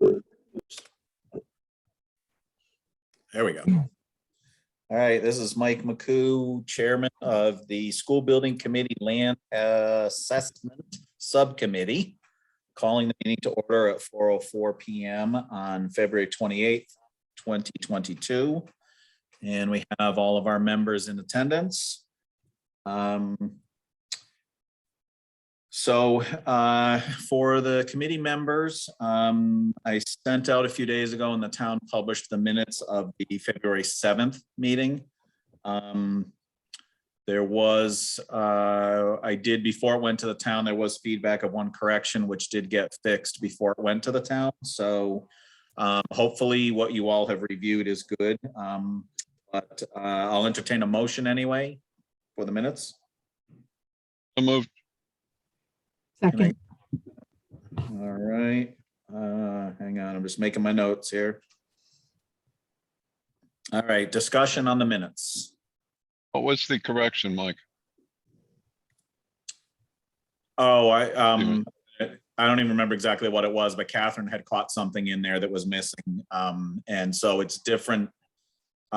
There we go. All right, this is Mike McCoo, Chairman of the School Building Committee Land Assessment Subcommittee, calling the meeting to order at 4:04 p.m. on February 28th, 2022. And we have all of our members in attendance. For the committee members, I sent out a few days ago and the town published the minutes of the February 7th meeting. There was, I did before it went to the town, there was feedback of one correction, which did get fixed before it went to the town. So hopefully what you all have reviewed is good. But I'll entertain a motion anyway for the minutes. So moved. Second. All right, hang on, I'm just making my notes here. All right, discussion on the minutes. What was the correction, Mike? Oh, I don't even remember exactly what it was, but Catherine had caught something in there that was missing. And so it's different.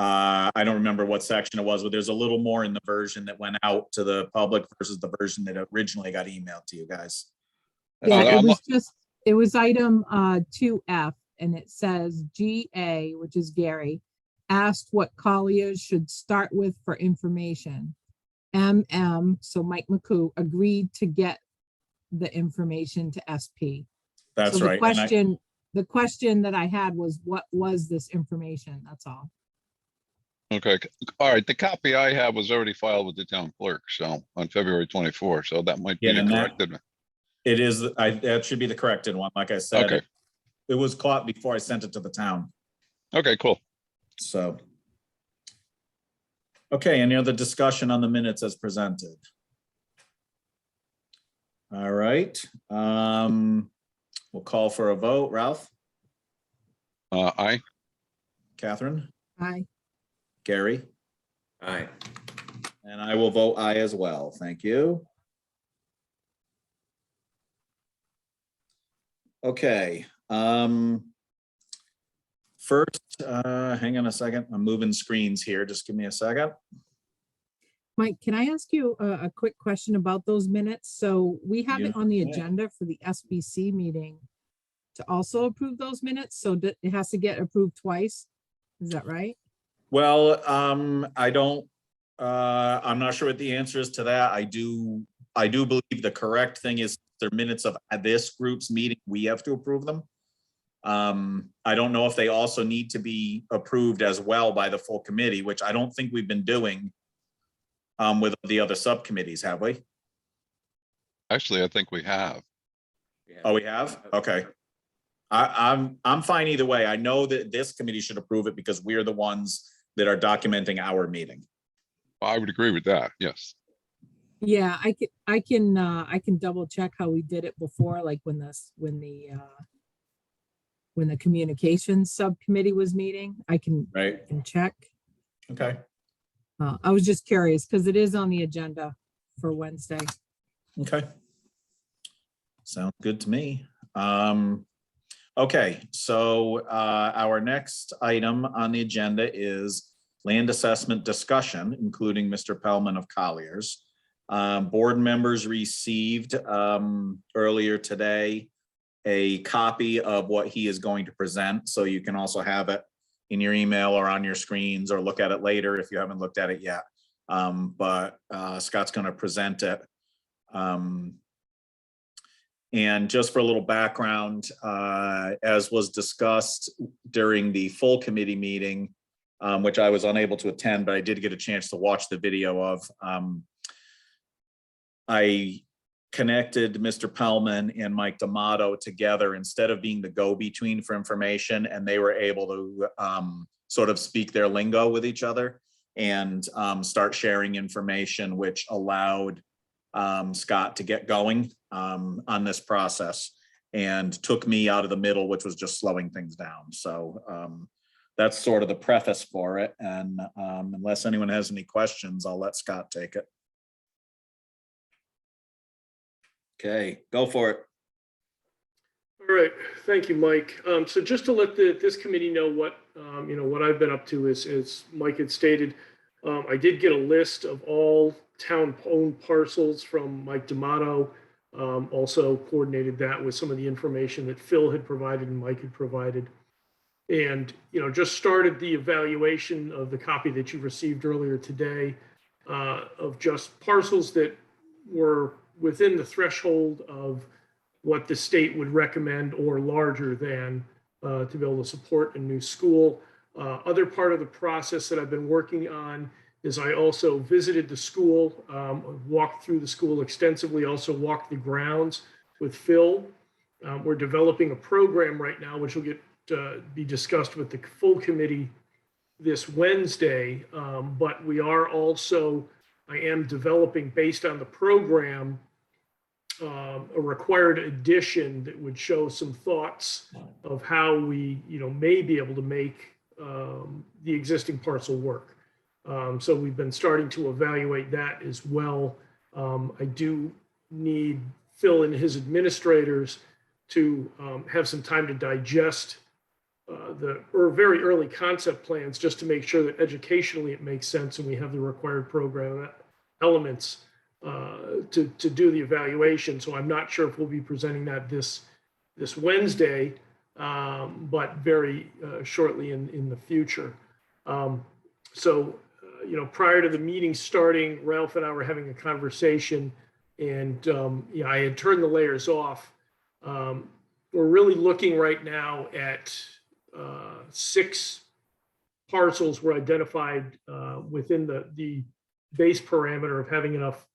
I don't remember what section it was, but there's a little more in the version that went out to the public versus the version that originally got emailed to you guys. Yeah, it was item 2F, and it says GA, which is Gary, asked what Colliers should start with for information. So Mike McCoo agreed to get the information to SP. That's so right. The question that I had was, what was this information? That's all. Okay, all right. The copy I have was already filed with the town clerk, so on February 24th. So that might be corrected. It is. That should be the corrected one. Like I said, okay. It was caught before I sent it to the town. Okay, cool. So, okay, any other discussion on the minutes as presented? All right, we'll call for a vote. Ralph? Aye. Catherine? Aye. Gary? Aye. And I will vote aye as well. Thank you. Okay. First, hang on a second. I'm moving screens here. Just give me a second. Mike, can I ask you a quick question about those minutes? So we have it on the agenda for the SBC meeting to also approve those minutes. So it has to get approved twice. Is that right? Well, I don't, I'm not sure what the answer is to that. I do believe the correct thing is the minutes of this group's meeting, we have to approve them. I don't know if they also need to be approved as well by the full committee, which I don't think we've been doing with the other subcommittees, have we? Actually, I think we have. Oh, we have? Okay. I'm fine either way. I know that this committee should approve it because we're the ones that are documenting our meeting. I would agree with that. Yes. Yeah, I can double check how we did it before, like when the communications subcommittee was meeting. I can check. Okay. I was just curious because it is on the agenda for Wednesday. Okay. Sounds good to me. Okay, so our next item on the agenda is land assessment discussion, including Mr. Pellman of Colliers. Board members received earlier today a copy of what he is going to present, so you can also have it in your email or on your screens or look at it later if you haven't looked at it yet. But Scott's going to present it. And just for a little background, as was discussed during the full committee meeting, which I was unable to attend, but I did get a chance to watch the video of, I connected Mr. Pellman and Mike D'Amato together instead of being the go-between for information, and they were able to sort of speak their lingo with each other and start sharing information, which allowed Scott to get going on this process and took me out of the middle, which was just slowing things down. So that's sort of the preface for it. And unless anyone has any questions, I'll let Scott take it. Okay, go for it. All All right, thank you, Mike. So just to let this committee know what, what I've been up to is, as Mike had stated, I did get a list of all town-owned parcels from Mike D'Amato. Also coordinated that with some of the information that Phil had provided and Mike had provided. And, just started the evaluation of the copy that you received earlier today of just parcels that were within the threshold of what the state would recommend or larger than to be able to support a new school. Other part of the process that I've been working on is I also visited the school, walked through the school extensively, also walked the grounds with Phil. We're developing a program right now, which will be discussed with the full committee this Wednesday. But we are also, I am developing based on the program, a required addition that would show some thoughts of how we, may be able to make the existing parcel work. So we've been starting to evaluate that as well. I do need Phil and his administrators to have some time to digest the very early concept plans, just to make sure that educationally it makes sense and we have the required program elements to do the evaluation. So I'm not sure if we'll be presenting that this Wednesday, but very shortly in the future. Prior to the meeting starting, Ralph and I were having a conversation, and I had turned the layers off. We're really looking right now at 6 parcels were identified within the base parameter of having enough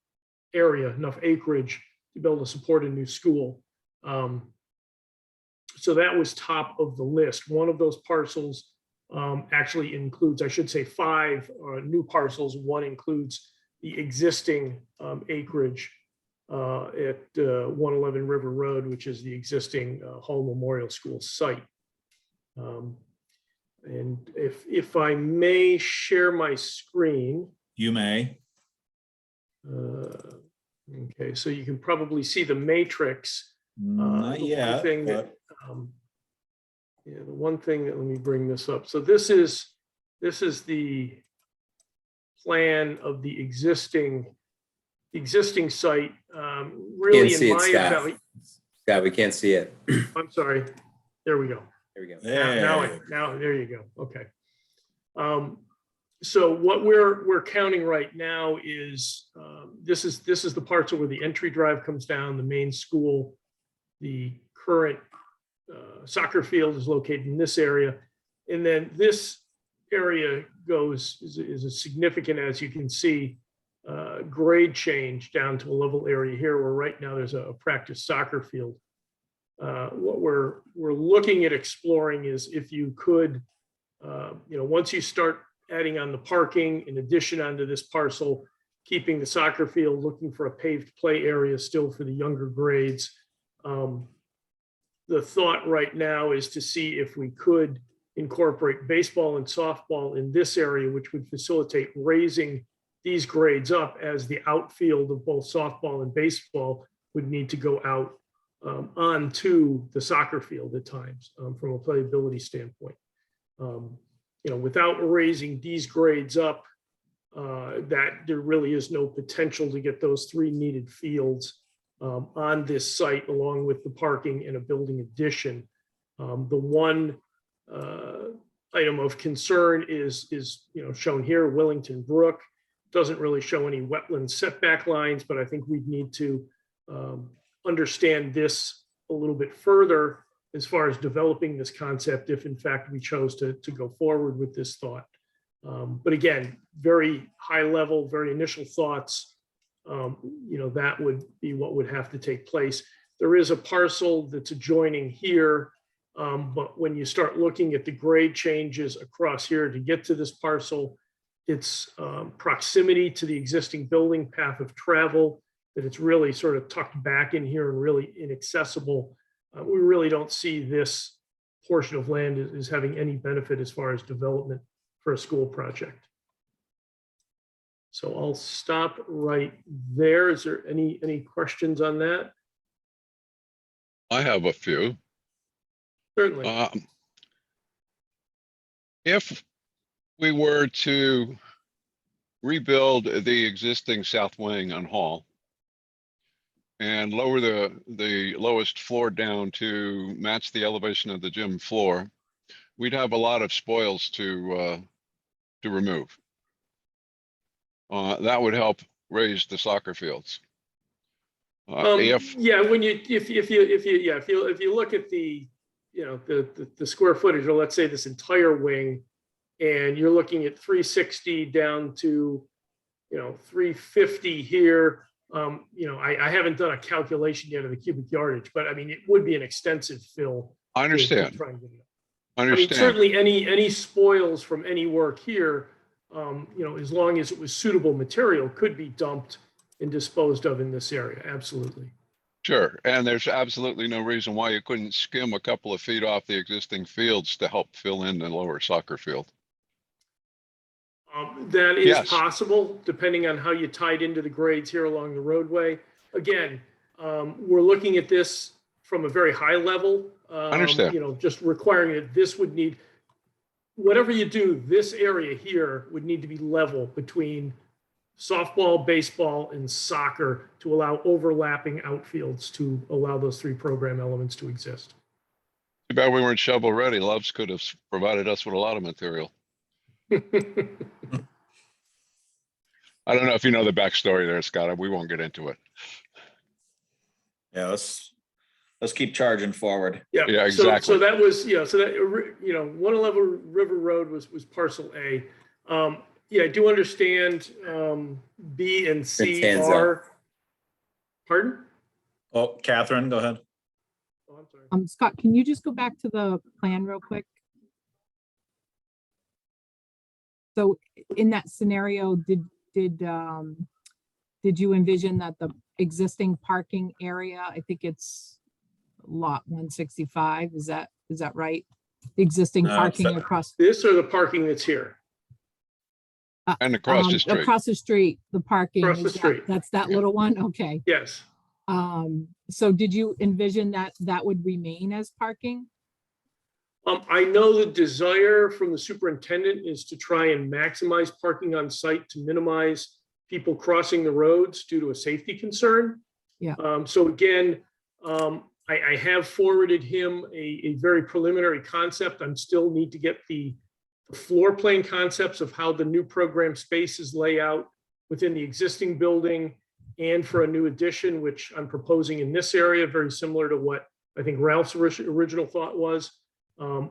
area, enough acreage to be able to support a new school. So that was top of the list. One of those parcels actually includes, I should say, 5 new parcels. One includes the existing acreage at 111 River Road, which is the existing Hall Memorial School site. And if I may share my screen. You may. Okay, so you can probably see the matrix. Not yet. The one thing that, let me bring this up. So this is the plan of the existing site. Really, can't see in it, my Scott. evaluation. Scott, we can't see it. I'm sorry. There we go. There we go. Now there you go. Okay. So what we're counting right now is this is the parcel where the entry drive comes down, the main school, the current soccer field is located in this area, and then this area is a significant, as you can see, grade change down to a level area here, where right now there's a practice soccer field. What we're looking at exploring is if you could, once you start adding on the parking in addition onto this parcel, keeping the soccer field, looking for a paved play area still for the younger grades. The thought right now is to see if we could incorporate baseball and softball in this area, which would facilitate raising these grades up, as the outfield of both softball and baseball would need to go out onto the soccer field at times from a playability standpoint. Without raising these grades up, that there really is no potential to get those 3 needed fields on this site, along with the parking and a building addition. The one item of concern is shown here, Willington Brook. Doesn't really show any wetland setback lines, but I think we'd need to understand this a little bit further as far as developing this concept, if in fact we chose to go forward with this thought. But again, very high level, very initial thoughts. That would be what would have to take place. There is a parcel that's adjoining here, but when you start looking at the grade changes across here to get to this parcel, its proximity to the existing building path of travel, that it's really sort of tucked back in here and really inaccessible. We really don't see this portion of land as having any benefit as far as development for a school project. So I'll stop right there. Is there any questions on that? I have a few. Certainly. If we were to rebuild the existing south wing on Hall and lower the lowest floor down to match the elevation of the gym floor, we'd have a lot of spoils to remove. That would help raise the soccer fields. Yeah, if you look at the, the square footage, or let's say this entire wing, and you're looking at 360 down to, 350 here. I haven't done a calculation yet of the cubic yardage, but I mean, it would be an extensive fill. I understand. to try and get it up. I I mean, understand. certainly any spoils from any work here, as long as it was suitable material, could be dumped and disposed of in this area. Absolutely. Sure, and there's absolutely no reason why you couldn't skim a couple of feet off the existing fields to help fill in the lower soccer field. That is Yes. possible, depending on how you tied into the grades here along the roadway. Again, we're looking at this from a very high level. Understand. Just requiring that this would need, whatever you do, this area here would need to be level between softball, baseball, and soccer to allow overlapping outfields to allow those three program elements to exist. Too bad we weren't shovel ready. Loves could have provided us with a lot of material. I don't know if you know the backstory there, Scott. We won't get into it. Yeah, let's keep charging forward. Yeah, Yeah, exactly. So that was, 111 River Road was parcel A. I do understand B and C Tanza. are. Pardon? Oh, Catherine, go ahead. Oh, I'm sorry. Scott, can you just go back to the plan real quick? So in that scenario, did you envision that the existing parking area, I think it's lot 165, is that right? The existing parking so- across. This or the parking that's here? And across the street. Across the street, the parking. Across the is that- street. That's that little one, okay. Yes. So did you envision that would remain as parking? I know the desire from the superintendent is to try and maximize parking on site to minimize people crossing the roads due to a safety concern. Yeah. So again, I have forwarded him a very preliminary concept. I still need to get the floor plan concepts of how the new program spaces lay out within the existing building and for a new addition, which I'm proposing in this area, very similar to what I think Ralph's original thought was.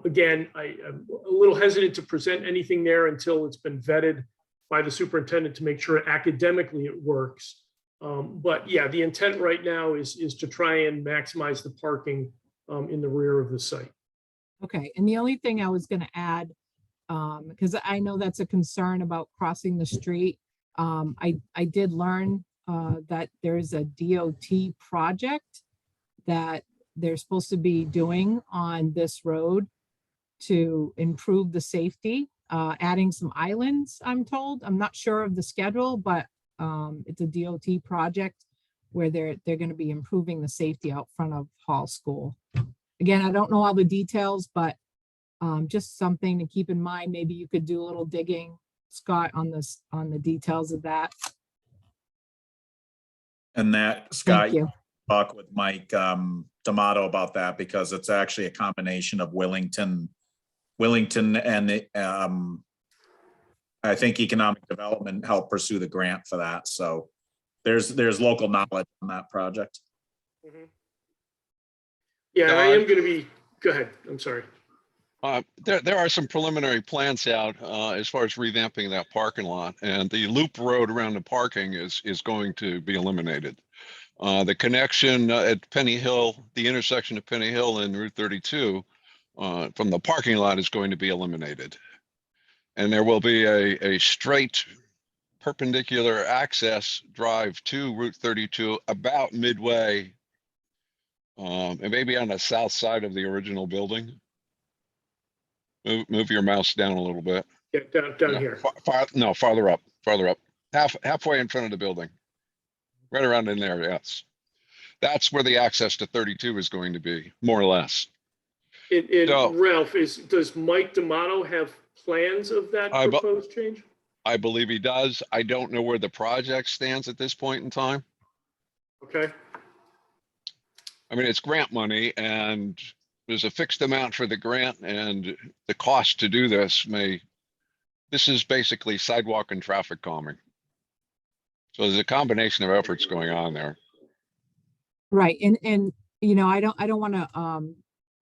Again, I'm a little hesitant to present anything there until it's been vetted by the superintendent to make sure academically it works. But yeah, the intent right now is to try and maximize the parking in the rear of the site. Okay, and the only thing I was gonna add, because I know that's a concern about crossing the street. I did learn that there's a DOT project that they're supposed to be doing on this road to improve the safety, adding some islands, I'm told. I'm not sure of the schedule, but it's a DOT project where they're going to be improving the safety out front of Hall School. Again, I don't know all the details, but just something to keep in mind. Maybe you could do a little digging, Scott, on the details of that. And that, Scott, Thank you. talk with Mike D'Amato about that, because it's actually a combination of Willington and I think economic development helped pursue the grant for that. So there's local knowledge on that project. Mhm. Yeah, and I am going to be, go ahead. I'm sorry. There are some preliminary plans out as far as revamping that parking lot, and the loop road around the parking is going to be eliminated. The connection at Penny Hill, the intersection of Penny Hill and Route 32 from the parking lot is going to be eliminated. And there will be a straight perpendicular access drive to Route 32 about midway, and maybe on the south side of the original building. Move your mouse down a little bit. Yeah, down Yeah, here. farther up, halfway in front of the building. Right around in there, yes. That's where the access to 32 is going to be, more or less. So- Ralph, does Mike D'Amato have plans of that I bu- proposed change? I believe he does. I don't know where the project stands at this point in time. Okay, I mean, it's grant money and there's a fixed amount for the grant, and the cost to do this this is basically sidewalk and traffic calming. So there's a combination of efforts going on there. Right, and, you know, I don't want to,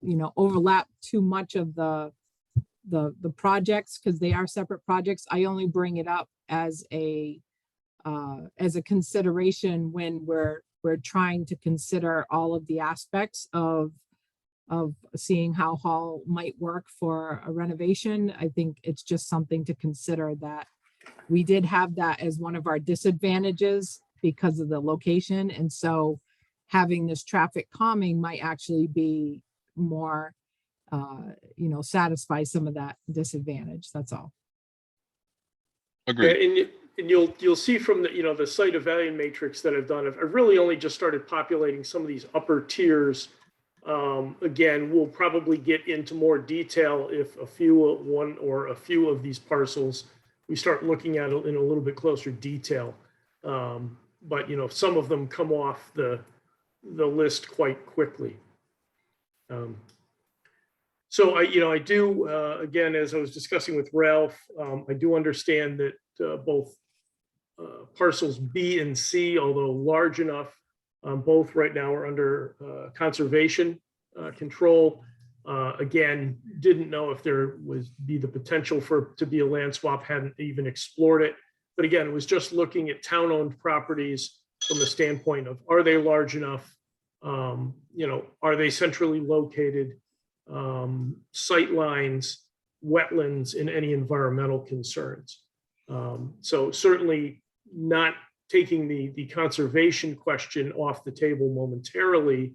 you know, overlap too much of the projects, because they are separate projects. I only bring it up as a consideration when we're trying to consider all of the aspects of seeing how Hall might work for a renovation. I think it's just something to consider, that we did have that as one of our disadvantages because of the location. And so having this traffic calming might actually be more, you know, satisfy some of that disadvantage. That's all. Agreed. and you'll see from the, you know, the site evaluation matrix that I've done, I've really only just started populating some of these upper tiers. Again, we'll probably get into more detail if one or a few of these parcels we start looking at it in a little bit closer detail. But you know, some of them come off the list quite quickly. So I do, again, as I was discussing with Ralph, I do understand that both parcels B and C, although large enough, both right now are under conservation control. Again, didn't know if there would be the potential to be a land swap, hadn't even explored it. But again, it was just looking at town-owned properties from the standpoint of, are they large enough? You know, are they centrally located? Sight lines, wetlands, and any environmental concerns. So certainly not taking the conservation question off the table momentarily.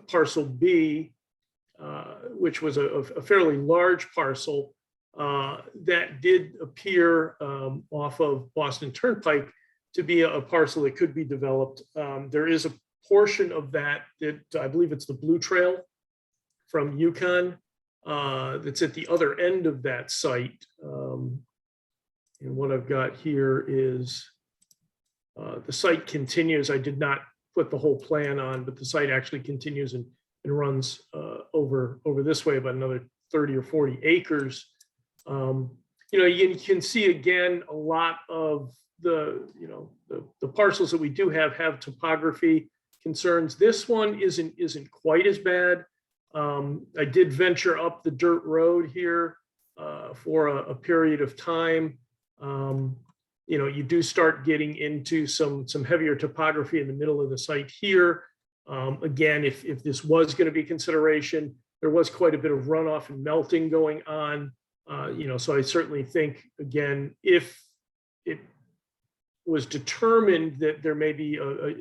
Parcel B, which was a fairly large parcel that did appear off of Boston Turnpike to be a parcel that could be developed. There is a portion of that I believe it's the Blue Trail from Yukon that's at the other end of that site. And what I've got here is the site continues. I did not put the whole plan on, but the site actually continues and runs over this way about another 30 or 40 acres. You know, you can see again a lot of the parcels that we do have topography concerns. This one isn't quite as bad. I did venture up the dirt road here for a period of time. You know, you do start getting into some heavier topography in the middle of the site here. Again, if this was going to be consideration, there was quite a bit of runoff and melting going on. You know, so I certainly think, again, if it was determined that there may be a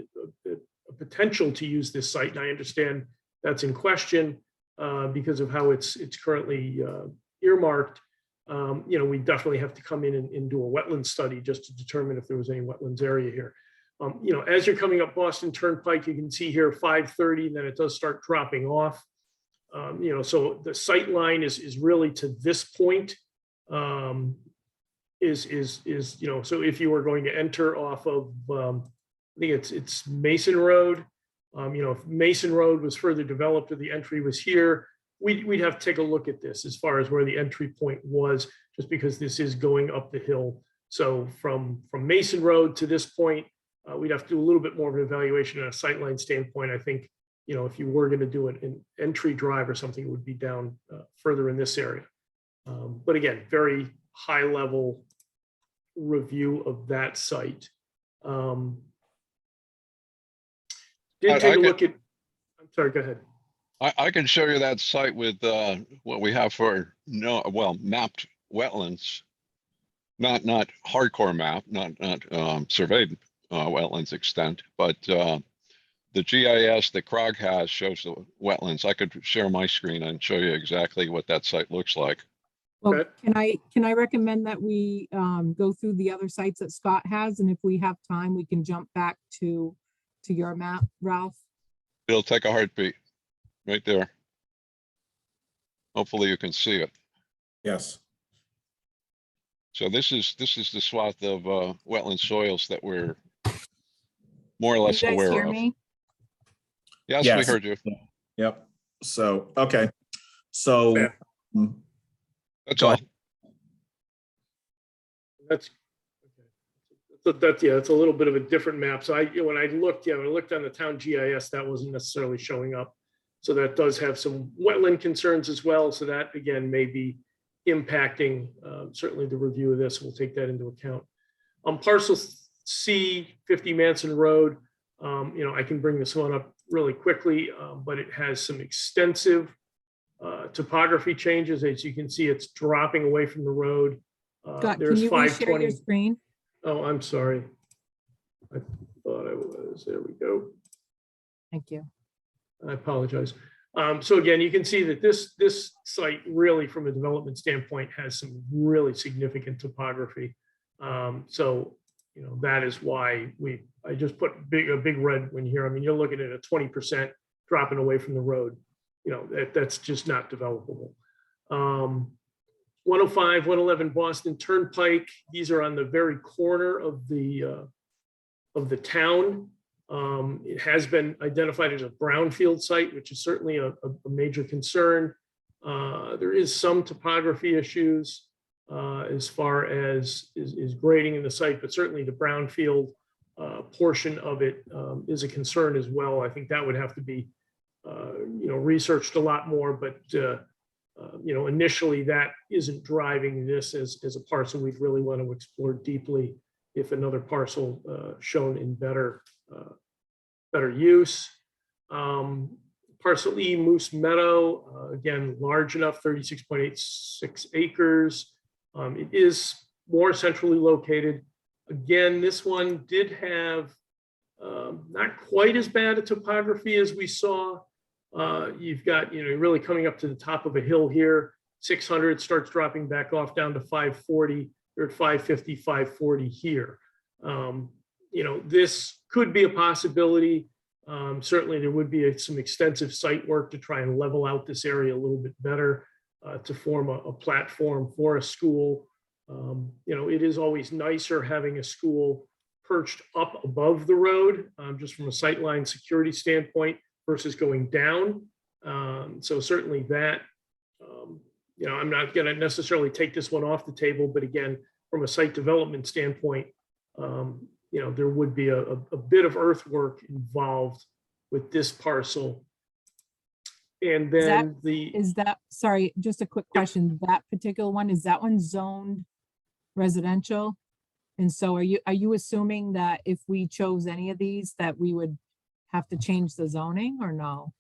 potential to use this site, and I understand that's in question because of how it's currently earmarked. You know, we definitely have to come in and do a wetland study just to determine if there was any wetlands area here. You know, as you're coming up Boston Turnpike, you can see here 530, and then it does start dropping off. You know, so the sight line is really to this point. You know, so if you were going to enter off of, I think it's Mason Road. You know, if Mason Road was further developed or the entry was here, we'd have to take a look at this as far as where the entry point was, just because this is going up the hill. So from Mason Road to this point, we'd have to do a little bit more of an evaluation on a sightline standpoint. I think, you know, if you were going to do an entry drive or something, it would be down further in this area. But again, very high level review of that site. Did take a look at, I'm sorry, go ahead. I can show you that site with what we have for mapped wetlands, not hardcore map, not surveyed wetlands extent, but the GIS that CROG has shows the wetlands. I could share my screen and show you exactly what that site looks like. Well, Okay. can I recommend that we go through the other sites that Scott has, and if we have time, we can jump back to your map, Ralph? It'll take a heartbeat right there. Hopefully you can see it. Yes. So this is the swath of wetland soils that we're more or less Can you guys aware hear of. me? Yes, we Yes. heard you. Yep. So, okay. So, Yeah. That's Go all. ahead. That's, okay. So that's, yeah, it's a little bit of a different map. So when I looked on the town GIS, that wasn't necessarily showing up. So that does have some wetland concerns as well. So that again, may be impacting certainly the review of this. We'll take that into account. On parcel C, 50 Manson Road, I can bring this one up really quickly, but it has some extensive topography changes. As you can see, it's dropping away from the road. Scott, can There's you reshare 520. your screen? Oh, I'm sorry. I thought I was, there we go. Thank you. I apologize. So again, you can see that this site really, from a development standpoint, has some really significant topography. So, that is why I just put a big red one here. I mean, you're looking at a 20% dropping away from the road. That's just not developable. 105, 111 Boston Turnpike. These are on the very corner of the town. It has been identified as a brownfield site, which is certainly a major concern. There is some topography issues as far as is grading in the site, but certainly the brownfield portion of it is a concern as well. I think that would have to be researched a lot more, but initially that isn't driving this as a parcel we'd really want to explore deeply if another parcel shown in better use. Parcel E, Moose Meadow, again, large enough, 36.86 acres. It is more centrally located. Again, this one did have not quite as bad a topography as we saw. You've got, really coming up to the top of a hill here, 600 starts dropping back off down to 540. You're at 550, 540 here. This could be a possibility. Certainly there would be some extensive site work to try and level out this area a little bit better to form a platform for a school. It is always nicer having a school perched up above the road, just from a sightline security standpoint versus going down. So certainly that, I'm not going to necessarily take this one off the table, but again, from a site development standpoint, there would be a bit of earthwork involved with this parcel. And then sorry, just a quick question. That particular one, is that one zoned residential? And so are you assuming that if we chose any of these that we would have to change the zoning or no?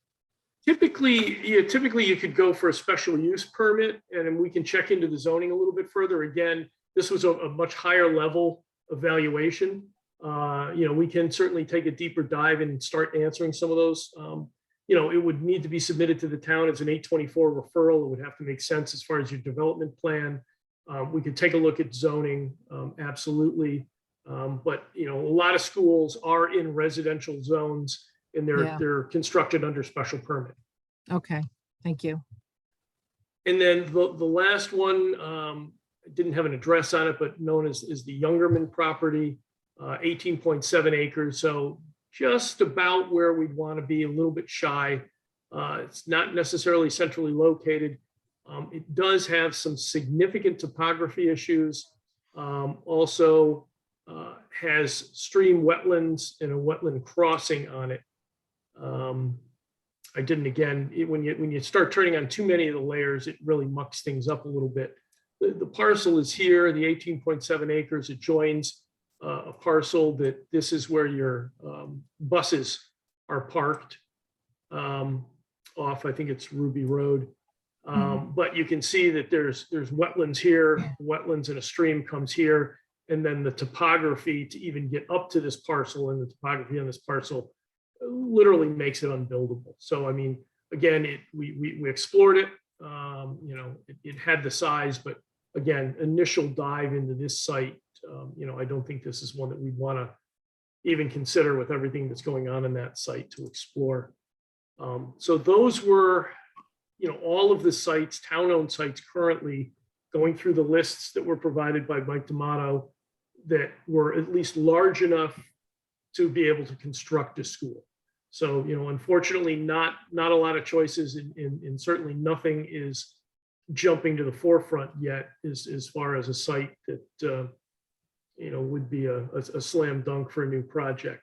Typically you could go for a special use permit, and then we can check into the zoning a little bit further. Again, this was a much higher level evaluation. We can certainly take a deeper dive and start answering some of those. It would need to be submitted to the town as an 824 referral. It would have to make sense as far as your development plan. We could take a look at zoning, absolutely. But a lot of schools are in residential zones, and they're constructed under special permit. Okay, thank you. And then the last one, didn't have an address on it, but known as the Youngerman property, 18.7 acres. So just about where we'd want to be, a little bit shy. It's not necessarily centrally located. It does have some significant topography issues. Also has stream wetlands and a wetland crossing on it. When you start turning on too many of the layers, it really mucks things up a little bit. The parcel is here, the 18.7 acres. It joins a parcel that this is where your buses are parked off, I think it's Ruby Road. But you can see that there's wetlands here, wetlands and a stream comes here. And then the topography to even get up to this parcel and the topography on this parcel literally makes it unbuildable. So, I mean, again, we explored it, it had the size, but again, initial dive into this site, I don't think this is one that we'd want to even consider with everything that's going on in that site to explore. So those were, all of the sites, town-owned sites currently, going through the lists that were provided by Mike D'Amato that were at least large enough to be able to construct a school. So, unfortunately, not a lot of choices, and certainly nothing is jumping to the forefront yet as far as a site that would be a slam dunk for a new project.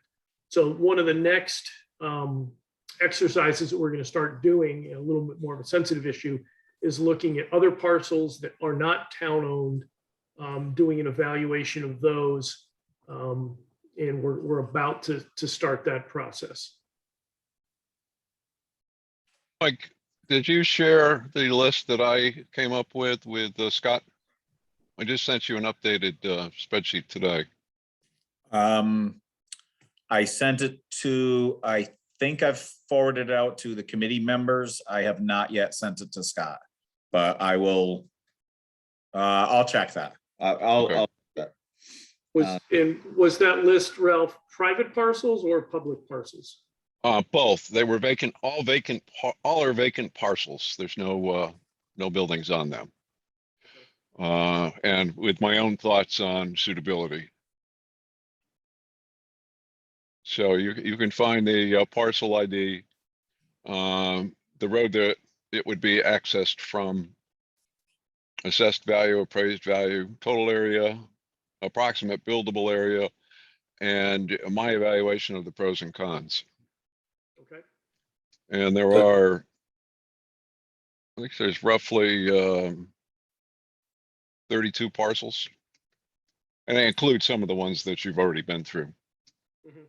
So one of the next exercises that we're going to start doing, a little bit more of a sensitive issue, is looking at other parcels that are not town owned, doing an evaluation of those, and we're about to start that process. Mike, did you share the list that I came up with Scott? I just sent you an updated spreadsheet today. I sent it to, I think I've forwarded it out to the committee members. I have not yet sent it to Scott, but I will, I'll check that. Okay. Was that list, Ralph, private parcels or public parcels? Both. They were vacant, all are vacant parcels. There's no buildings on them. And with my own thoughts on suitability. So you can find the parcel ID, the road that it would be accessed from, assessed value, appraised value, total area, approximate buildable area, and my evaluation of the pros and cons. Okay. And there are, I think there's roughly 32 parcels. And they include some of the ones that you've already been through. Mm-hmm.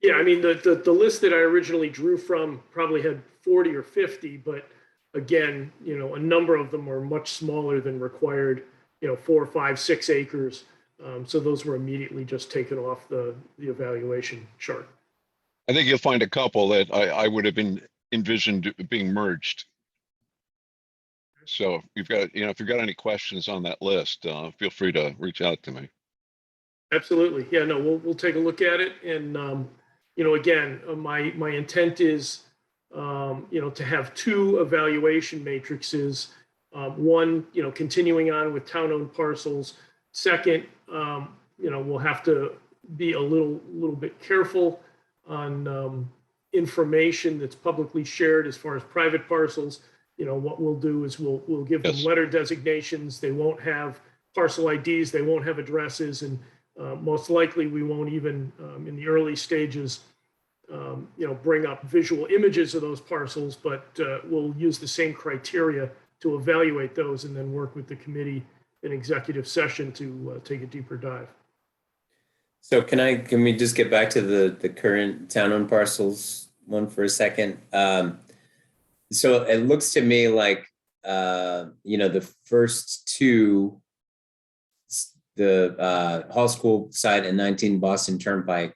Yeah, I mean, the list that I originally drew from probably had 40 or 50, but again, a number of them were much smaller than required, 4, 5, 6 acres. So those were immediately just taken off the evaluation chart. I think you'll find a couple that I would have been envisioned being merged. So you've got, if you've got any questions on that list, feel free to reach out to me. Absolutely. Yeah, no, we'll take a look at it. And, again, my intent is, to have 2 evaluation matrices. One, continuing on with town-owned parcels. Second, we'll have to be a little bit careful on information that's publicly shared as far as private parcels. What we'll do is we'll give them letter designations. They won't have parcel IDs. They won't have addresses, and most likely we won't even in the early stages, bring up visual images of those parcels, but we'll use the same criteria to evaluate those and then work with the committee in executive session to take a deeper dive. So can we just get back to the current town-owned parcels one for a second? So it looks to me like, the first 2, the Hall School site and 19 Boston Turnpike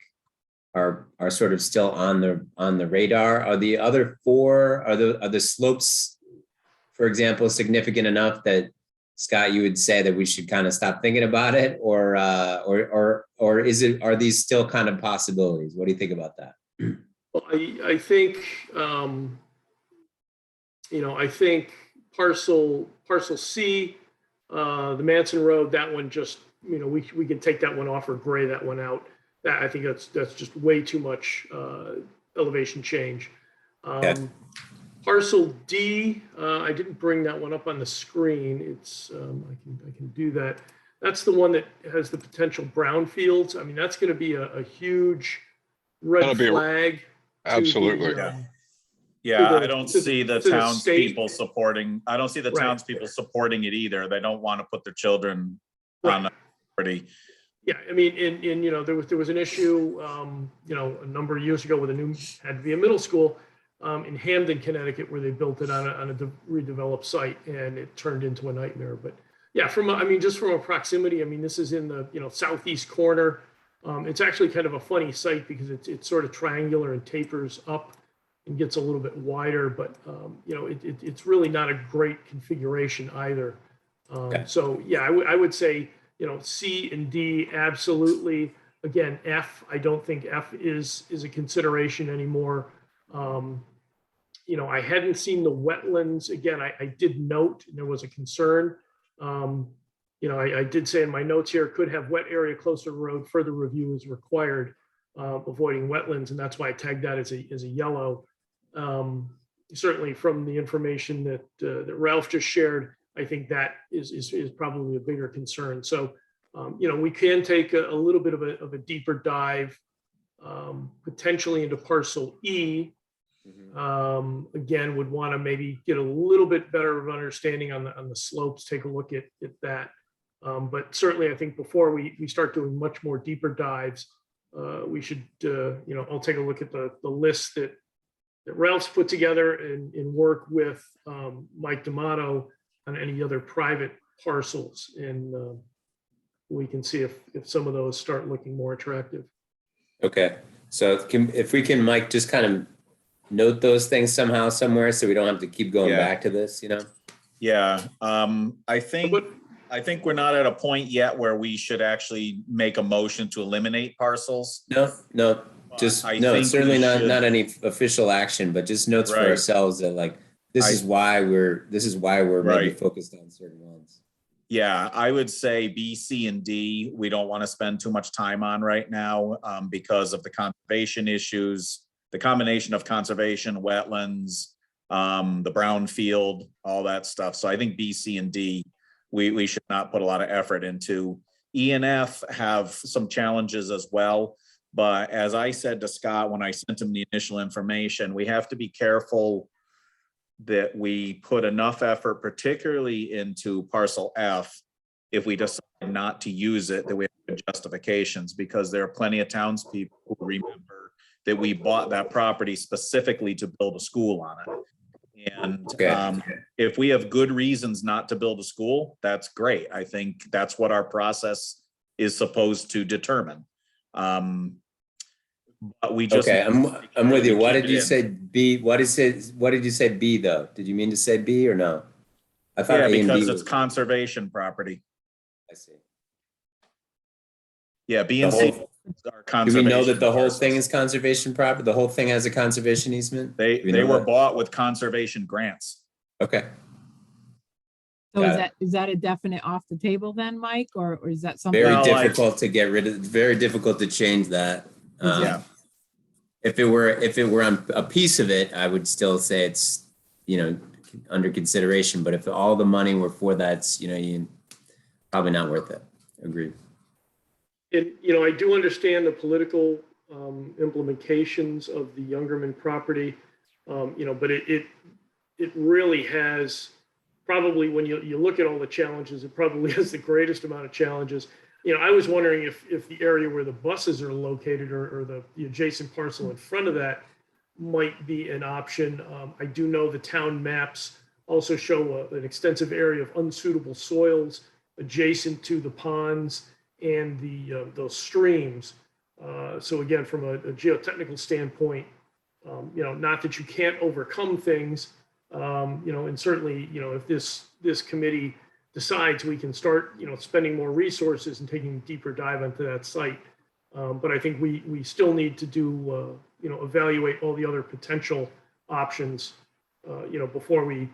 are sort of still on the radar. Are the other 4, are the slopes, for example, significant enough that, Scott, you would say that we should kind of stop thinking about it, or are these still kind of possibilities? What do you think about that? Well, I think, I think parcel C, the Manson Road, that one just, we can take that one off or gray that one out. I think that's just way too much elevation change. Parcel D, I didn't bring that one up on the screen. It's I can do that. That's the one that has the potential brownfields. I mean, that's going to be a huge red flag. Absolutely. Yeah, I don't see the townspeople supporting. I don't see the townspeople supporting it either. They don't want to put their children on the property. Yeah, I mean, there was an issue, a number of years ago with had to be a middle school in Hamden, Connecticut, where they built it on a redeveloped site, and it turned into a nightmare. But yeah, just from a proximity, I mean, this is in the southeast corner. It's actually kind of a funny site because it's sort of triangular and tapers up and gets a little bit wider, but it's really not a great configuration either. So yeah, I would say C and D absolutely. Again, F, I don't think F is a consideration anymore. I hadn't seen the wetlands. Again, I did note there was a concern. I did say in my notes here, could have wet area closer to road, further review is required, avoiding wetlands, and that's why I tagged that as a yellow. Certainly from the information that Ralph just shared, I think that is probably a bigger concern. So, we can take a little bit of a deeper dive, potentially into parcel E. Again, would want to maybe get a little bit better of understanding on the slopes, take a look at that. But certainly I think before we start doing much more deeper dives, we should, I'll take a look at the list that Ralph's put together and work with Mike D'Amato on any other private parcels. And we can see if some of those start looking more attractive. Okay, so if we can, Mike, just kind of note those things somehow, somewhere, so we don't have to keep going back to this, Yeah, I think we're not at a point yet where we should actually make a motion to eliminate parcels. No, just, I no, think certainly we not should- any official action, but just notes for Right. ourselves that like, this is why we're maybe Right. focused on certain ones. Yeah, I would say B, C, and D, we don't want to spend too much time on right now because of the conservation issues, the combination of conservation, wetlands, the brownfield, all that stuff. So I think B, C, and D, we should not put a lot of effort into. E and F have some challenges as well. But as I said to Scott when I sent him the initial information, we have to be careful that we put enough effort, particularly into parcel F, if we decide not to use it, that we have good justifications, because there are plenty of townspeople who remember that we bought that property specifically to build a school on it. And if we have good reasons not to build a school, that's great. I think that's what our process is supposed to determine. But we just I'm with you. What did you say B? What did you say B though? Did you mean to say B or no? I thought A and B because it's was- conservation property. I see. Yeah, B The and C whole- are Do conservation. we know that the whole parcels. thing is conservation property? The whole thing has a conservation easement? Do we They know were that? bought with conservation grants. Okay. So Got it. is that a definite off the table then, Mike, or is that something? Very Well, difficult to get rid of, very difficult to change that. Yeah. If it were on a piece of it, I would still say it's, under consideration, but if all the money were for that, it's, probably not worth it. Agreed. And, I do understand the political implications of the Youngerman property, but it really has, probably when you look at all the challenges, it probably has the greatest amount of challenges. I was wondering if the area where the buses are located or the adjacent parcel in front of that might be an option. I do know the town maps also show an extensive area of unsuitable soils adjacent to the ponds and those streams. So again, from a geotechnical standpoint, not that you can't overcome things, and certainly, if this committee decides we can start, spending more resources and taking a deeper dive into that site. But I think we still need to do, evaluate all the other potential options, before we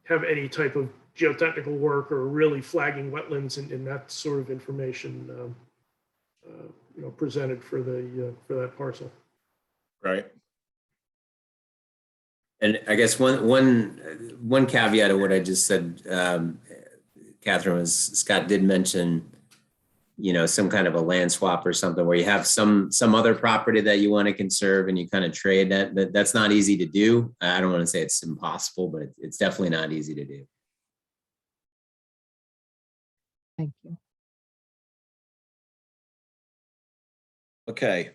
have any type of geotechnical work or really flagging wetlands and that sort of information, presented for for that parcel. Right. And I guess one caveat of what I just said, Catherine, was Scott did mention, some kind of a land swap or something where you have some other property that you want to conserve and you kind of trade that. That's not easy to do. I don't want to say it's impossible, but it's definitely not easy to do. Thank you. Okay.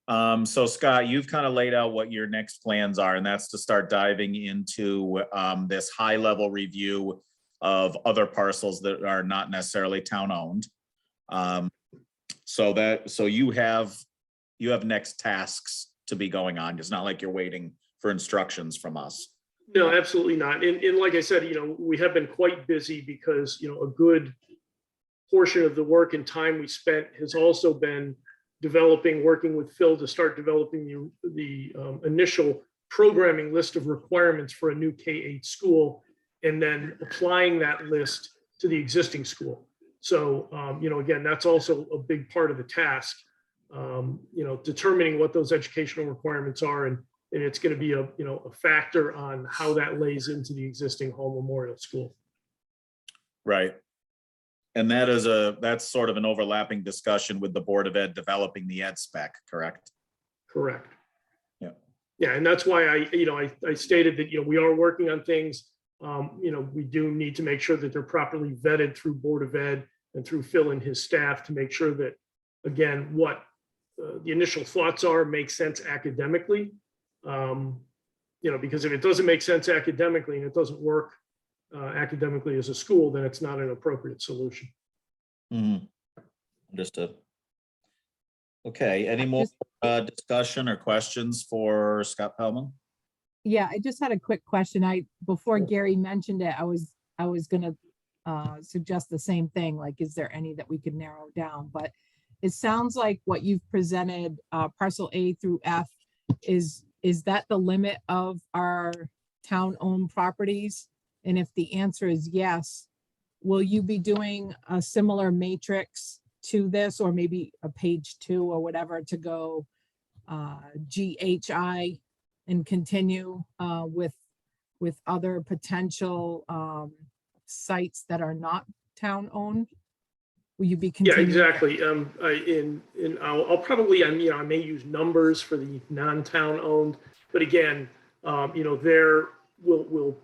So Scott, you've kind of laid out what your next plans are, and that's to start diving into this high-level review of other parcels that are not necessarily town-owned. So you have next tasks to be going on. It's not like you're waiting for instructions from us. No, absolutely not. And like I said, we have been quite busy because, a good portion of the work and time we spent has also been working with Phil to start developing the initial programming list of requirements for a new K-8 school, and then applying that list to the existing school. So, again, that's also a big part of the task, determining what those educational requirements are. And it's going to be a factor on how that lays into the existing home memorial school. Right. And that's sort of an overlapping discussion with the Board of Ed developing the ed spec, correct? Correct. Yeah. Yeah, and that's why I stated that, we are working on things. We do need to make sure that they're properly vetted through Board of Ed and through Phil and his staff to make sure that, again, what the initial thoughts are make sense academically. Because if it doesn't make sense academically and it doesn't work academically as a school, then it's not an appropriate solution. Mhm. Understood. Okay, any more discussion or questions for Scott Pellman? Yeah, I just had a quick question. Before Gary mentioned it, I was gonna suggest the same thing, like, is there any that we could narrow down? But it sounds like what you've presented, parcel A through F, is that the limit of our town-owned properties? And if the answer is yes, will you be doing a similar matrix to this, or maybe a page 2 or whatever, to go GHI and continue with other potential sites that are not town-owned? Will you be Yeah, continuing? exactly. I'll probably, I may use numbers for the non-town owned, but again, we'll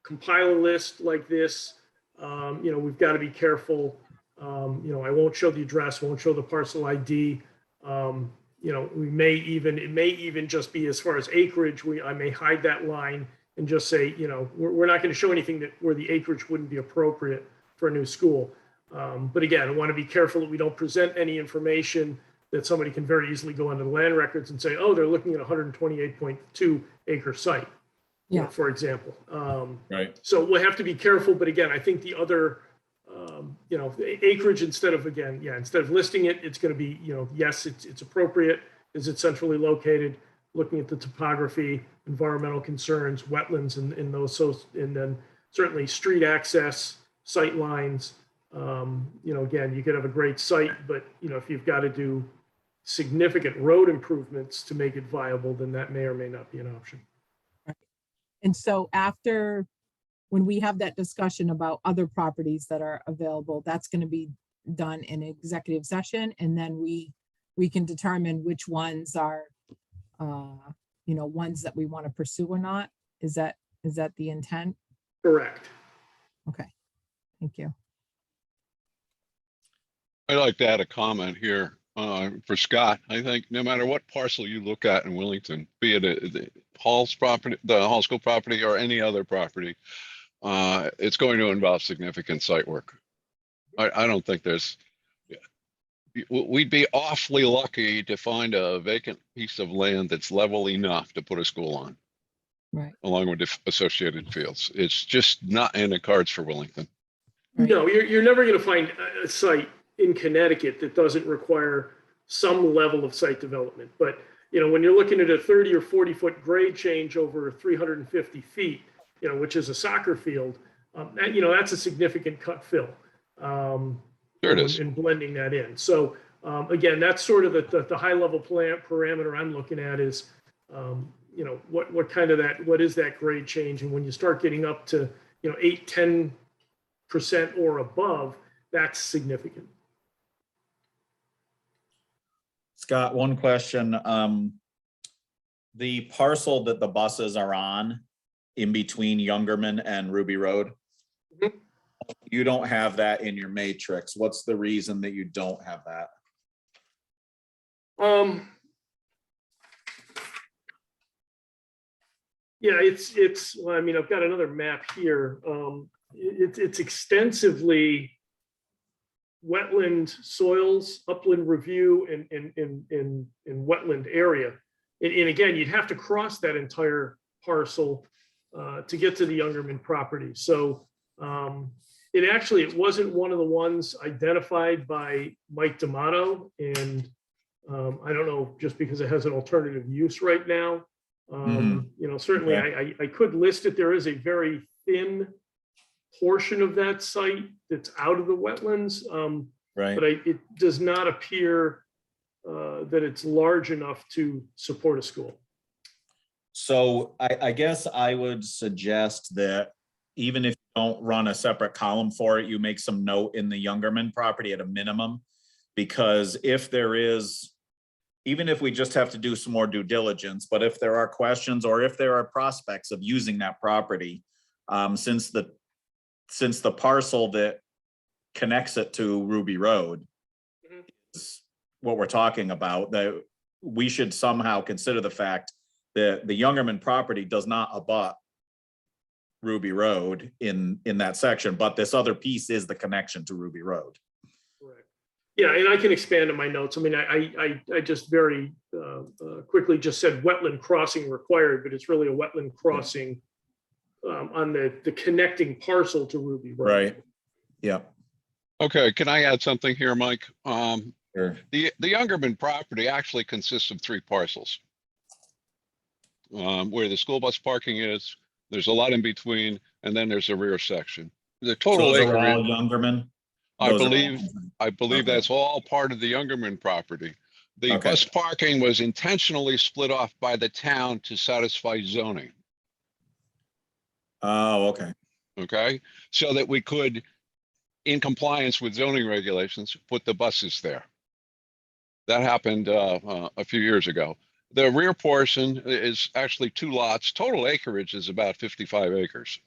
compile a list like this. We've got to be careful. I won't show the address, won't show the parcel ID. It may even just be as far as acreage. I may hide that line and just say, we're not going to show anything where the acreage wouldn't be appropriate for a new school. But again, I want to be careful that we don't present any information that somebody can very easily go into the land records and say, oh, they're looking at a 128.2 acre site, for example. Right. So we'll have to be careful. But again, I think the other, acreage, instead of listing it, it's going to be, yes, it's appropriate. Is it centrally located? Looking at the topography, environmental concerns, wetlands, and those. So, and then certainly street access, sight lines. Again, you could have a great site, but if you've got to do significant road improvements to make it viable, then that may or may not be an option. And so when we have that discussion about other properties that are available, that's going to be done in executive session, and then we can determine which ones are ones that we want to pursue or not. Is that the intent? Correct. Okay, thank you. I'd like to add a comment here for Scott. I think no matter what parcel you look at in Willington, be it the Hall's property, the Hall School property, or any other property, it's going to involve significant site work. I don't think we'd be awfully lucky to find a vacant piece of land that's level enough to put a school on, Right. along with the associated fields. It's just not in the cards for Willington. Right. No, you're never going to find a site in Connecticut that doesn't require some level of site development. But, when you're looking at a 30 or 40 foot grade change over 350 feet, which is a soccer field, that's a significant cut fill. There it is. And blending that in. So again, that's sort of the high level parameter I'm looking at is, what is that grade change? And when you start getting up to, 8-10% or above, that's significant. Scott, one question. The parcel that the buses are on in between Youngerman and Ruby Road, Mhm. You don't have that in your matrix. What's the reason that you don't have that? Yeah, well, I've got another map here. It's extensively wetland soils, upland review, and wetland area. And again, you'd have to cross that entire parcel to get to the Youngerman property. So it wasn't one of the ones identified by Mike D'Amato, and I don't know, just because it has an alternative use right now. You know, certainly Okay. I could list it. There is a very thin portion of that site that's out of the wetlands. Right. But it does not appear that it's large enough to support a school. So I guess I would suggest that even if you don't run a separate column for it, you make some note in the Youngerman property at a minimum. Because if there is, even if we just have to do some more due diligence, but if there are questions or if there are prospects of using that property, since the parcel that connects it to Ruby Road is what we're talking about, that we should somehow consider the fact that the Youngerman property does not abut Ruby Road in that section, but this other piece is the connection to Ruby Road. Correct. Yeah, and I can expand on my notes. I mean, I just very quickly just said wetland crossing required, but it's really a wetland crossing on the connecting parcel to Ruby Road. Right. Yeah. Okay, can I add something here, Mike? Sure. The Youngerman property actually consists of 3 parcels. Where the school bus parking is, there's a lot in between, and then there's a rear section. The total Those are acreage, all Youngerman? I Those are all- believe Okay. that's all part of the Youngerman property. The Okay. bus parking was intentionally split off by the town to satisfy zoning, Oh, okay. okay? So that we could, in compliance with zoning regulations, put the buses there. That happened a few years ago. The rear portion is actually 2 lots. Total acreage is about 55 acres.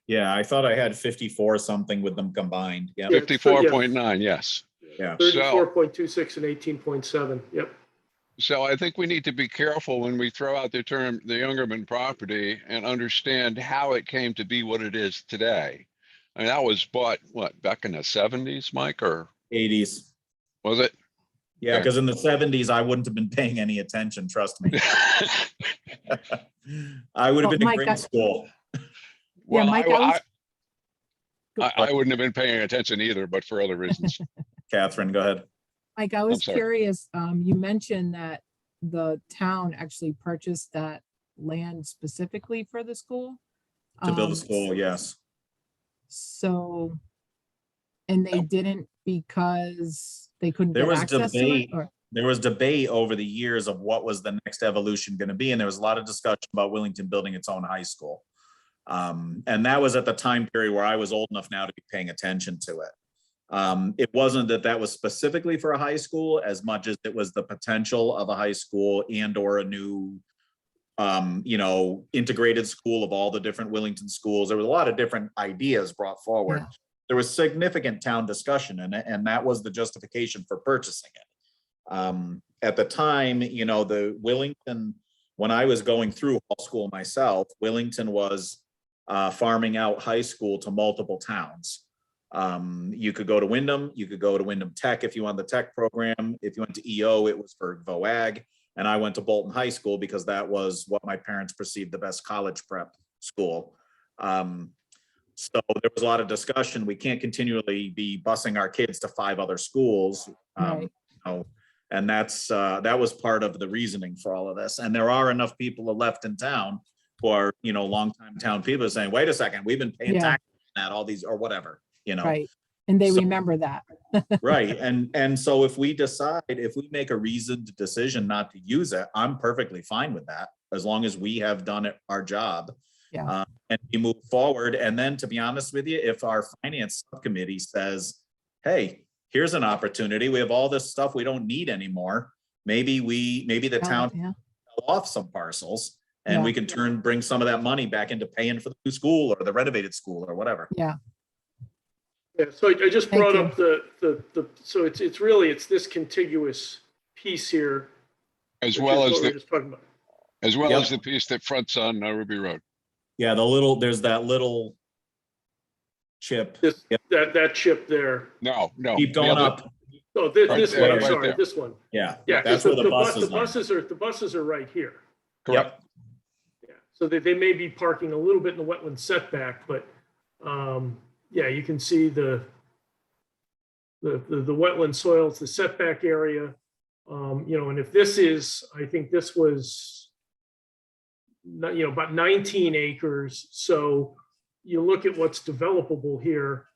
Yeah, I thought I had 54 something with them combined. Yeah. Yeah. 54.9, yes. Yeah. 34.26 and 18.7. Yep. So I think we need to be careful when we throw out the term the Youngerman property and understand how it came to be what it is today. I mean, that was bought, what, back in the 70s, Mike, or 80s. was it? Yeah, Okay. because in the 70s, I wouldn't have been paying any attention, trust me. I would have Well, been in Mike, grade school. Well, Mike, I wouldn't have been paying attention either, but for other reasons. Catherine, go ahead. Mike, I was sorry. curious, you mentioned that the town actually purchased that land specifically for the school. To build a school, yes. So, and they didn't because they couldn't There get was access to it? debate. Or, There was debate over the years of what was the next evolution going to be. And there was a lot of discussion about Willington building its own high school. And that was at the time period where I was old enough now to be paying attention to it. It wasn't that was specifically for a high school as much as it was the potential of a high school and or a new, integrated school of all the different Willington schools. There was a lot of different ideas brought forward. Yeah. There was significant town discussion in it, and that was the justification for purchasing it. At the time, the Willington, when I was going through high school myself, Willington was farming out high school to multiple towns. You could go to Wyndham, you could go to Wyndham Tech if you wanted the tech program. If you went to EO, it was for VOAG. And I went to Bolton High School because that was what my parents perceived the best college prep school. So there was a lot of discussion. We can't continually be busing our kids to 5 other schools. Right. And that was part of the reasoning for all of this. And there are enough people left in town who are, longtime town people saying, wait a second, we've been paying Yeah. taxes on that, all these, or whatever, right. And they So- remember that. Right. And so if we make a reasoned decision not to use it, I'm perfectly fine with that, as long as we have done our job. Yeah. And we move forward. And then, to be honest with you, if our finance subcommittee says, hey, here's an opportunity, we have all this stuff we don't need anymore. Maybe the town Yeah. sell off some parcels and Yeah. we can bring some of that money back into paying for the new school or the renovated school or whatever. Yeah. Yeah, so I just Thank brought you. up so it's this contiguous piece here. As which well is as what we were the, just talking about. as well Yep. as the piece that fronts on Ruby Road. Yeah, there's that little chip. This, Yep. that chip there. No. Keep the going other- up. Oh, this Right one, there, I'm right sorry, there. this one. Yeah, Yeah, that's because where the buses are. the buses are right here. Correct. Yep. Yeah, so they may be parking a little bit in the wetland setback, but yeah, you can see the wetland soils, the setback area. And if this is, I think this was about 19 acres. So you look at what's developable here,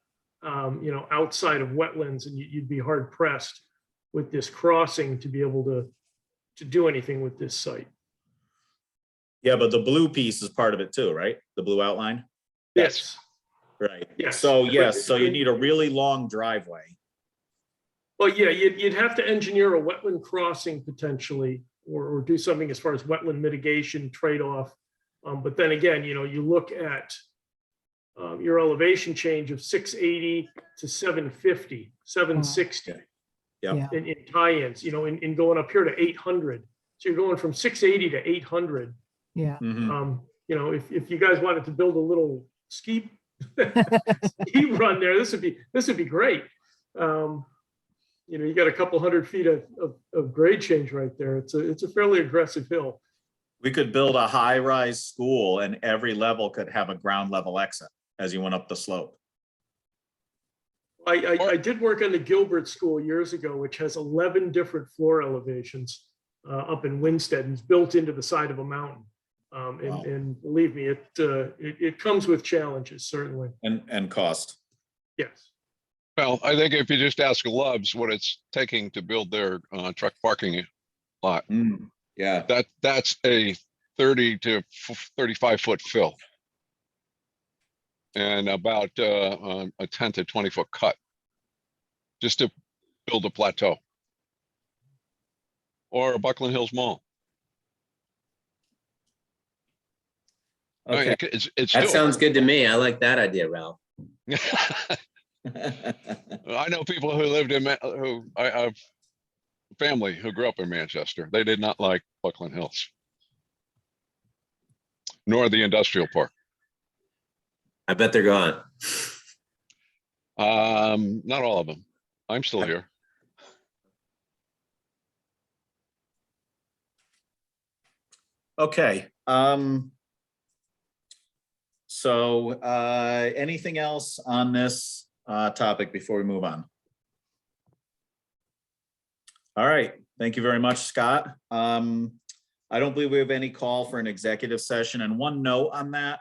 outside of wetlands, and you'd be hard pressed with this crossing to be able to do anything with this site. Yeah, but the blue piece is part of it too, right? The blue outline? Yes. Right. Yes. So yes, so you need a really long driveway. Well, yeah, you'd have to engineer a wetland crossing potentially, or do something as far as wetland mitigation trade-off. But then again, you look at your elevation change of 680 to 750, 760 Yep. in tie-ins, in going up here to 800. So you're going from 680 to 800. Yeah. Mhm. If you guys wanted to build a little ski run there, this would be great. You got a couple 100 feet of grade change right there. It's a fairly aggressive hill. We could build a high-rise school and every level could have a ground level exit as you went up the slope. I did work on the Gilbert School years ago, which has 11 different floor elevations up in Winstead, and it's built into the side of a mountain. Wow. And believe me, it comes with challenges, certainly. And cost. Yes. Well, I think if you just ask Love's what it's taking to build their truck parking lot, Yeah. that's a 30 to 35 foot fill. And about a 10 to 20 foot cut just to build a plateau. Or a Buckland Hills Mall. Okay. It's That doable. sounds good to me. I like that idea, Ralph. I know people who lived in, who I have family who grew up in Manchester. They did not like Buckland Hills. Nor the industrial park. I bet they're gone. Not all of them. I'm still here. Okay. So anything else on this topic before we move on? All right. Thank you very much, Scott. I don't believe we have any call for an executive session. And one note on that,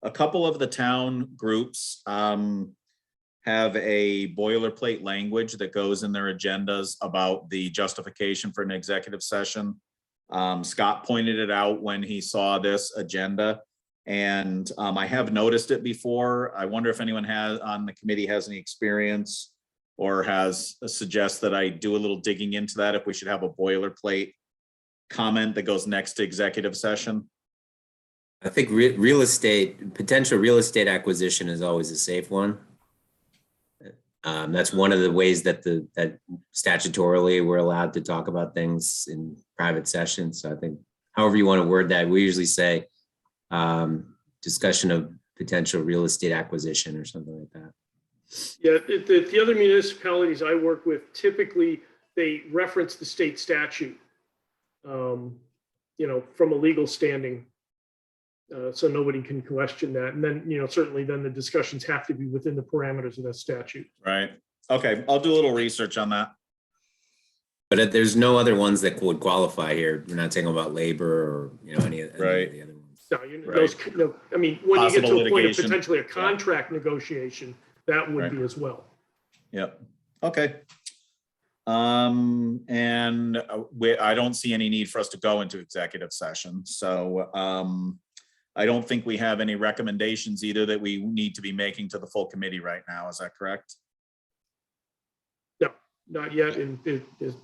a couple of the town groups have a boilerplate language that goes in their agendas about the justification for an executive session. Scott pointed it out when he saw this agenda, and I have noticed it before. I wonder if anyone on the committee has any experience or suggests that I do a little digging into that, if we should have a boilerplate comment that goes next to executive session. I think potential real estate acquisition is always a safe one. That's one of the ways that that statutorily we're allowed to talk about things in private sessions. So I think however you want to word that, we usually say discussion of potential real estate acquisition or something like that. Yeah, the other municipalities I work with, typically they reference the state statute, from a legal standing. So nobody can question that. And then, certainly then the discussions have to be within the parameters of that statute. Right. Okay. I'll do a little research on that. But there's no other ones that would qualify here. We're not talking about labor or, any of the other ones. No, Right. I mean, when you get Possible to a point of litigation. potentially a contract negotiation, that would Right. be as well. Yep. Okay. And I don't see any need for us to go into executive session. So I don't think we have any recommendations either that we need to be making to the full committee right now. Is that correct? No, not yet as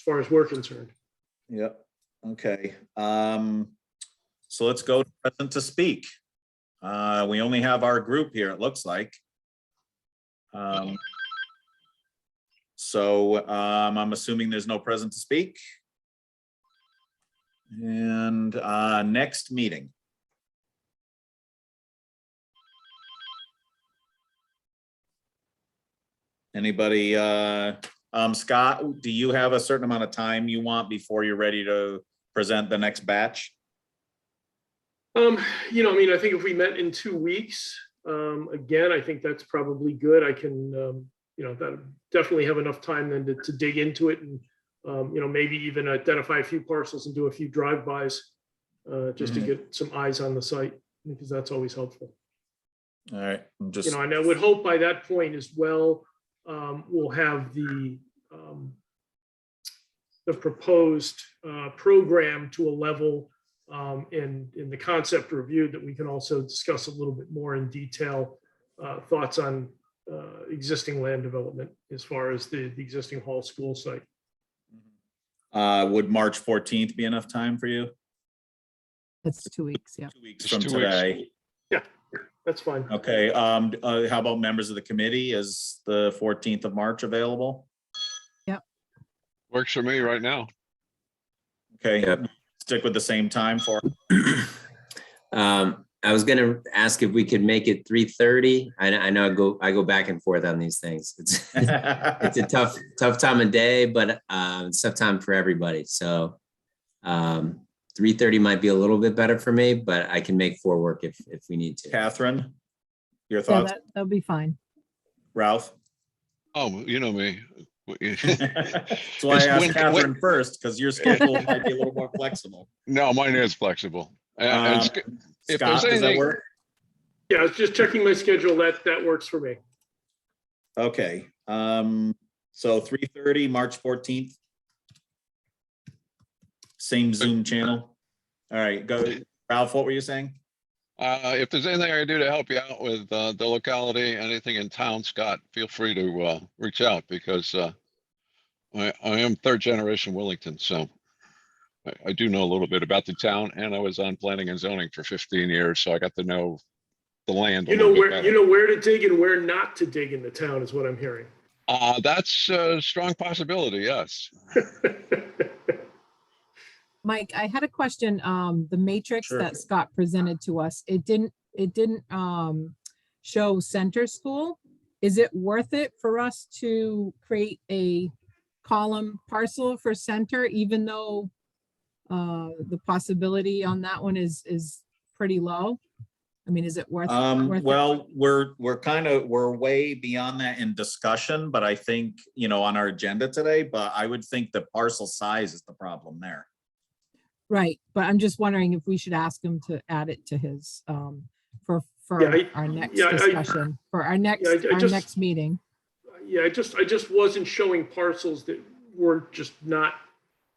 far as we're concerned. Yep. Okay. So let's go to present to speak. We only have our group here, it looks like. So I'm assuming there's no present to speak. And next meeting. Anybody, Scott, do you have a certain amount of time you want before you're ready to present the next batch? I think if we met in 2 weeks, again, I think that's probably good. I can, that definitely have enough time then to dig into it and, maybe even identify a few parcels and do a few drive-bys. just to get some eyes on the site, because that's always helpful. All right, I'm just, You know, and I would hope by that point as well, we'll have the proposed program to a level in the concept review that we can also discuss a little bit more in detail, thoughts on existing land development as far as the existing Hall School site. would March 14th be enough time for you? That's 2 weeks, yeah. 2 weeks It's from 2 weeks. today. Yeah, that's fine. Okay, how about members of the committee? Is the 14th of March available? Works for me right now. Okay, Yep. stick with the same time for, I was gonna ask if we could make it 3:30. I know I go back and forth on these things. It's a tough time of day, but it's a tough time for everybody. So 3:30 might be a little bit better for me, but I can make 4 work if we need to. Catherine, your Yeah, thoughts? that'll be fine. Ralph? Oh, you know me. That's why I It's asked when- Catherine first, because your schedule might be a little more flexible. No, mine is flexible. And if there's Scott, does that anything- work? Yeah, I was just checking my schedule. That works for me. Okay, so 3:30, March 14th. Same Zoom channel. All right, go, Ralph, what were you saying? If there's anything I can do to help you out with the locality, anything in town, Scott, feel free to reach out, because I am 3rd generation Wellington, so I do know a little bit about the town, and I was on planning and zoning for 15 years, so I got to know the land a You know little bit where better. where to dig and where not to dig in the town is what I'm hearing. That's a strong possibility, yes. Mike, I had a question. The matrix Sure. that Scott presented to us, it didn't show center school. Is it worth it for us to create a column parcel for center, even though the possibility on that one is pretty low? I mean, is it worth it? Well, we're way beyond that in discussion, but I think, on our agenda today, but I would think the parcel size is the problem there. Right, but I'm just wondering if we should ask him to add it to his, for Yeah, our next yeah, discussion, for our next meeting. Yeah, I just wasn't showing parcels that were just not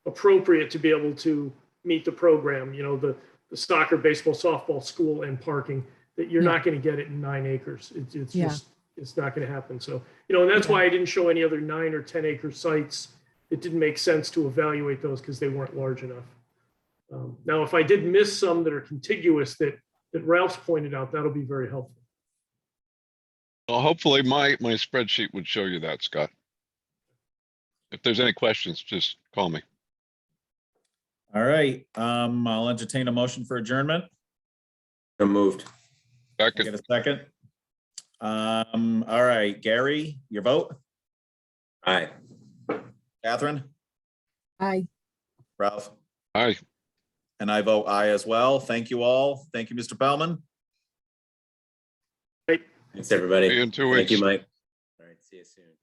appropriate to be able to meet the program, the soccer, baseball, softball, school and parking, that you're Yeah. not going to get it in 9 acres. It's Yeah. just, it's not going to happen. So, and that's why I didn't show any other 9 or 10 acre sites. It didn't make sense to evaluate those because they weren't large enough. Now, if I did miss some that are contiguous that Ralph's pointed out, that'll be very helpful. Well, hopefully my spreadsheet would show you that, Scott. If there's any questions, just call me. All right, I'll entertain a motion for adjournment. So moved. Can I Second. get a second? All right, Gary, your vote? Aye. Catherine? Aye. Ralph? Aye. And I vote aye as well. Thank you all. Thank you, Mr. Pellman. Thanks, everybody. See you in 2 Thank you, weeks. Mike. All right, see you soon.